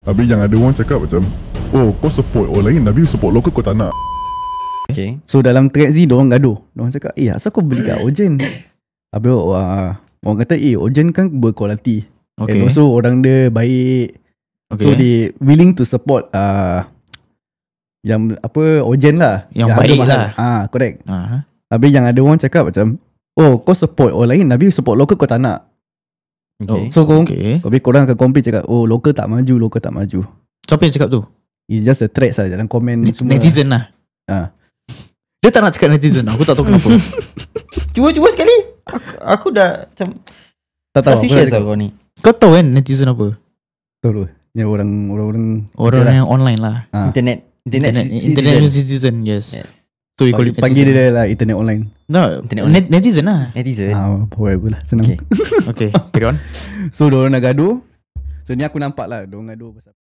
Habis yang ada orang cakap macam, oh kau support orang lain tapi support lokal kau tak nak. Okay. So dalam thread Z diorang gaduh. Diorang cakap asal kau beli kat Ojen. Habis orang kata Ojen kan berkualiti. Okay. And also orang dia baik. Okay. So they willing to support yang apa Ojen lah. Yang baik lah. Correct. Ah. Habis yang ada orang cakap macam, oh kau support orang lain tapi support lokal kau tak nak. Okay. So Okay. korang akan complain cakap, oh lokal tak maju. Siapa yang cakap tu? It's just a thread saja dalam komen semua. Netizen lah. Dia tak nak cakap netizen. Aku tak tahu kenapa. Cuba sekali. Aku dah macam Tak tahu. suspicious lah kau ni. Kau tahu kan netizen apa? Tahu. Yang orang Orang yang online lah. Internet citizen. Yes. So you call it panggil netizen. dia lah internet online. No, Internet online. netizen lah. Netizen. Whatever lah, senang. Okay. Okay, carry on. So diorang nak gaduh. So ni aku nampak lah diorang gaduh pasal